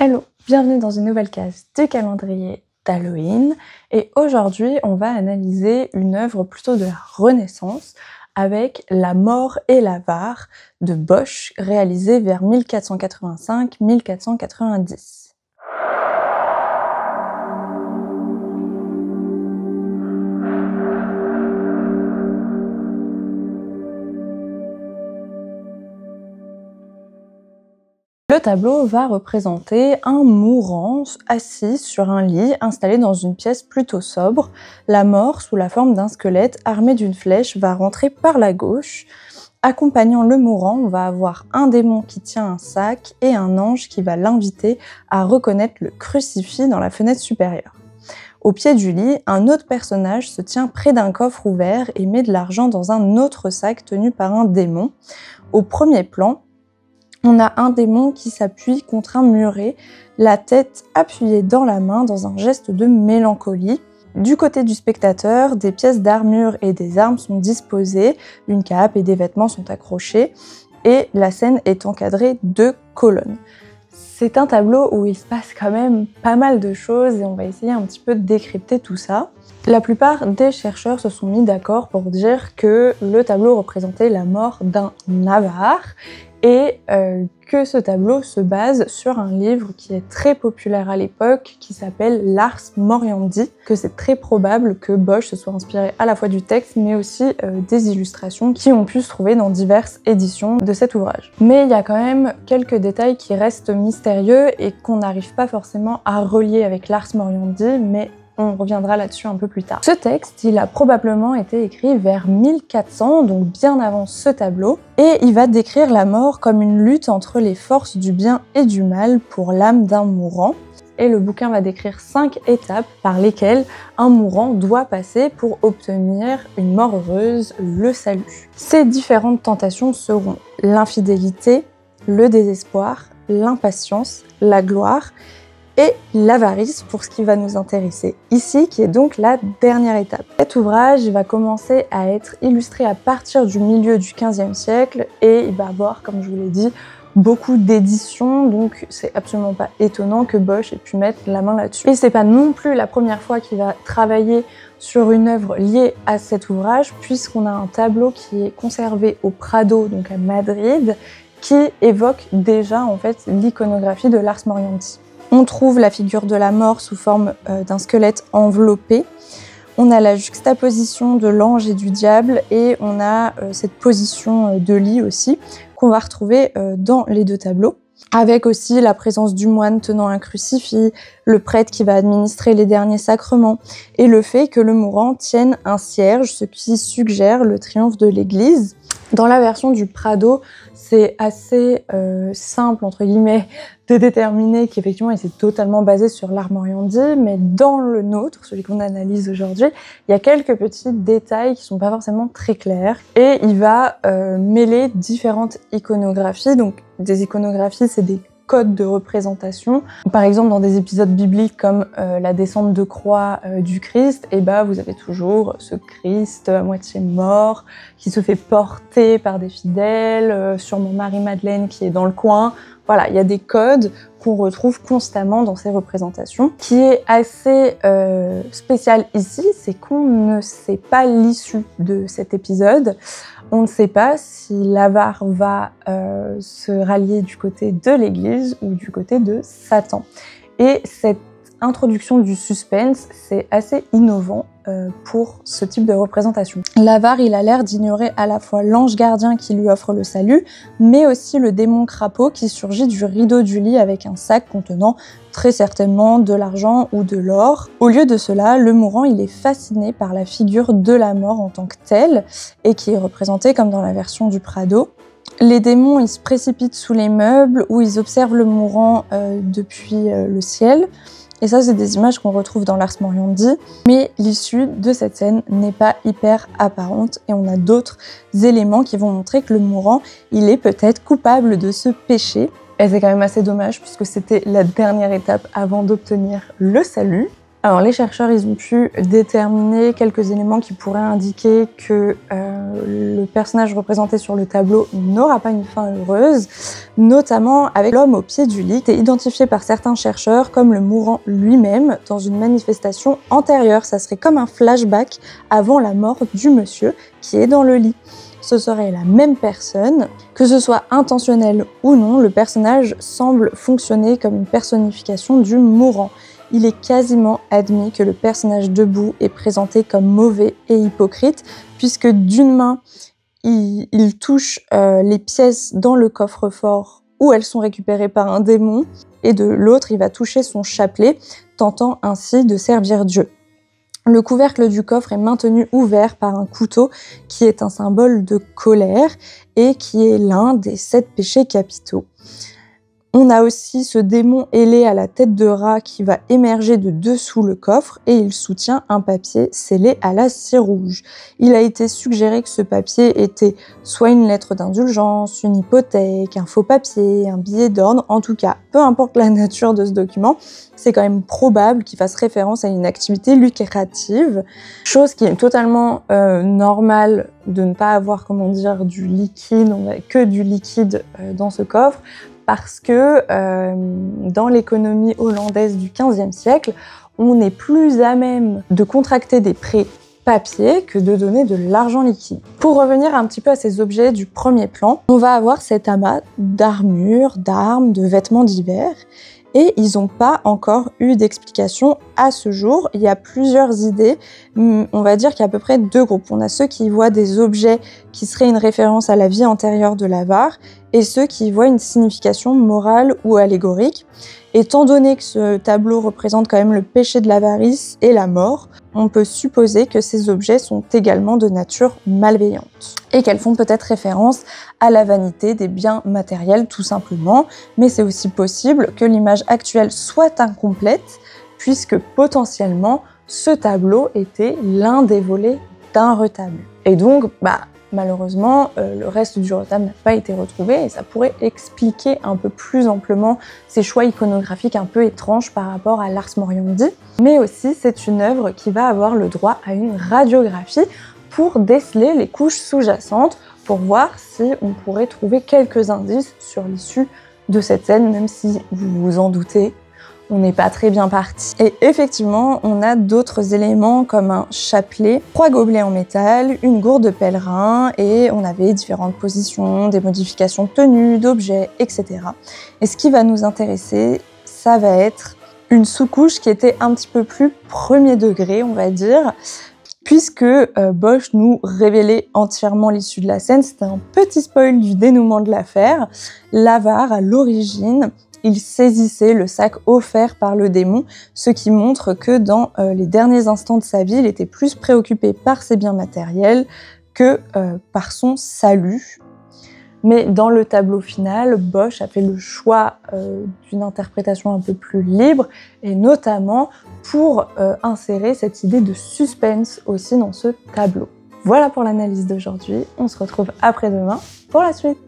Hello, bienvenue dans une nouvelle case du calendrier d'Halloween et aujourd'hui on va analyser une œuvre plutôt de la Renaissance avec La mort et l'avare de Bosch réalisée vers 1485-1490. Le tableau va représenter un mourant assis sur un lit installé dans une pièce plutôt sobre. La mort, sous la forme d'un squelette armé d'une flèche, va rentrer par la gauche. Accompagnant le mourant, on va avoir un démon qui tient un sac et un ange qui va l'inviter à reconnaître le crucifix dans la fenêtre supérieure. Au pied du lit, un autre personnage se tient près d'un coffre ouvert et met de l'argent dans un autre sac tenu par un démon. Au premier plan, on a un démon qui s'appuie contre un muret, la tête appuyée dans la main dans un geste de mélancolie. Du côté du spectateur, des pièces d'armure et des armes sont disposées, une cape et des vêtements sont accrochés, et la scène est encadrée de colonnes. C'est un tableau où il se passe quand même pas mal de choses et on va essayer un petit peu de décrypter tout ça. La plupart des chercheurs se sont mis d'accord pour dire que le tableau représentait la mort d'un avare et que ce tableau se base sur un livre qui est très populaire à l'époque, qui s'appelle L'Ars Moriendi, que c'est très probable que Bosch se soit inspiré à la fois du texte, mais aussi des illustrations qui ont pu se trouver dans diverses éditions de cet ouvrage. Mais il y a quand même quelques détails qui restent mystérieux et qu'on n'arrive pas forcément à relier avec L'Ars Moriendi, mais on reviendra là-dessus un peu plus tard. Ce texte, il a probablement été écrit vers 1400, donc bien avant ce tableau, et il va décrire la mort comme une lutte entre les forces du bien et du mal pour l'âme d'un mourant. Et le bouquin va décrire 5 étapes par lesquelles un mourant doit passer pour obtenir une mort heureuse, le salut. Ces différentes tentations seront l'infidélité, le désespoir, l'impatience, la gloire, et l'avarice pour ce qui va nous intéresser ici, qui est donc la dernière étape. Cet ouvrage va commencer à être illustré à partir du milieu du XVe siècle et il va avoir, comme je vous l'ai dit, beaucoup d'éditions, donc c'est absolument pas étonnant que Bosch ait pu mettre la main là-dessus. Et c'est pas non plus la première fois qu'il va travailler sur une œuvre liée à cet ouvrage, puisqu'on a un tableau qui est conservé au Prado, donc à Madrid, qui évoque déjà en fait l'iconographie de l'Ars Moriendi. On trouve la figure de la mort sous forme d'un squelette enveloppé. On a la juxtaposition de l'ange et du diable et on a cette position de lit aussi qu'on va retrouver dans les deux tableaux. Avec aussi la présence du moine tenant un crucifix, le prêtre qui va administrer les derniers sacrements et le fait que le mourant tienne un cierge, ce qui suggère le triomphe de l'Église. Dans la version du Prado, c'est assez simple, entre guillemets, de déterminer qu'effectivement il s'est totalement basé sur l'Ars Moriendi, mais dans le nôtre, celui qu'on analyse aujourd'hui, il y a quelques petits détails qui sont pas forcément très clairs, et il va mêler différentes iconographies. Donc des iconographies, c'est des codes de représentation. Par exemple, dans des épisodes bibliques comme la descente de croix du Christ, et vous avez toujours ce Christ à moitié mort qui se fait porter par des fidèles, sûrement Marie-Madeleine qui est dans le coin. Voilà, il y a des codes qu'on retrouve constamment dans ces représentations. Ce qui est assez spécial ici, c'est qu'on ne sait pas l'issue de cet épisode. On ne sait pas si l'avare va se rallier du côté de l'Église ou du côté de Satan. Et cette introduction du suspense, c'est assez innovant pour ce type de représentation. L'avare, il a l'air d'ignorer à la fois l'ange gardien qui lui offre le salut, mais aussi le démon crapaud qui surgit du rideau du lit avec un sac contenant très certainement de l'argent ou de l'or. Au lieu de cela, le mourant, il est fasciné par la figure de la mort en tant que telle, et qui est représentée comme dans la version du Prado. Les démons, ils se précipitent sous les meubles où ils observent le mourant depuis le ciel. Et ça, c'est des images qu'on retrouve dans l'Ars Moriendi. Mais l'issue de cette scène n'est pas hyper apparente et on a d'autres éléments qui vont montrer que le mourant, il est peut-être coupable de ce péché. Et c'est quand même assez dommage puisque c'était la dernière étape avant d'obtenir le salut. Alors les chercheurs, ils ont pu déterminer quelques éléments qui pourraient indiquer que le personnage représenté sur le tableau n'aura pas une fin heureuse, notamment avec l'homme au pied du lit, qui est identifié par certains chercheurs comme le mourant lui-même dans une manifestation antérieure. Ça serait comme un flashback avant la mort du monsieur qui est dans le lit. Ce serait la même personne. Que ce soit intentionnel ou non, le personnage semble fonctionner comme une personnification du mourant. Il est quasiment admis que le personnage debout est présenté comme mauvais et hypocrite, puisque d'une main, il touche les pièces dans le coffre-fort où elles sont récupérées par un démon, et de l'autre, il va toucher son chapelet, tentant ainsi de servir Dieu. Le couvercle du coffre est maintenu ouvert par un couteau qui est un symbole de colère et qui est l'un des 7 péchés capitaux. On a aussi ce démon ailé à la tête de rat qui va émerger de dessous le coffre et il soutient un papier scellé à la cire rouge. Il a été suggéré que ce papier était soit une lettre d'indulgence, une hypothèque, un faux papier, un billet d'ordre. En tout cas, peu importe la nature de ce document, c'est quand même probable qu'il fasse référence à une activité lucrative, chose qui est totalement normale de ne pas avoir, du liquide, que du liquide dans ce coffre, parce que dans l'économie hollandaise du XVe siècle, on est plus à même de contracter des prêts papier que de donner de l'argent liquide. Pour revenir un petit peu à ces objets du premier plan, on va avoir cet amas d'armures, d'armes, de vêtements divers, et ils n'ont pas encore eu d'explication à ce jour. Il y a plusieurs idées. On va dire qu'il y a à peu près 2 groupes. On a ceux qui voient des objets qui seraient une référence à la vie antérieure de l'avare et ceux qui voient une signification morale ou allégorique. Étant donné que ce tableau représente quand même le péché de l'avarice et la mort, on peut supposer que ces objets sont également de nature malveillante et qu'elles font peut-être référence à la vanité des biens matériels tout simplement, mais c'est aussi possible que l'image actuelle soit incomplète puisque potentiellement ce tableau était l'un des volets d'un retable. Et donc, malheureusement, le reste du retable n'a pas été retrouvé et ça pourrait expliquer un peu plus amplement ces choix iconographiques un peu étranges par rapport à l'Ars Moriendi. Mais aussi, c'est une œuvre qui va avoir le droit à une radiographie pour déceler les couches sous-jacentes, pour voir si on pourrait trouver quelques indices sur l'issue de cette scène, même si vous vous en doutez, on n'est pas très bien parti. Et effectivement, on a d'autres éléments comme un chapelet, 3 gobelets en métal, une gourde de pèlerin, et on avait différentes positions, des modifications de tenue, d'objets, etc. Et ce qui va nous intéresser, ça va être une sous-couche qui était un petit peu plus premier degré, on va dire, puisque Bosch nous révélait entièrement l'issue de la scène. C'était un petit spoil du dénouement de l'affaire. L'avare, à l'origine, il saisissait le sac offert par le démon, ce qui montre que dans les derniers instants de sa vie, il était plus préoccupé par ses biens matériels que par son salut. Mais dans le tableau final, Bosch a fait le choix d'une interprétation un peu plus libre, et notamment pour insérer cette idée de suspense aussi dans ce tableau. Voilà pour l'analyse d'aujourd'hui, on se retrouve après-demain pour la suite.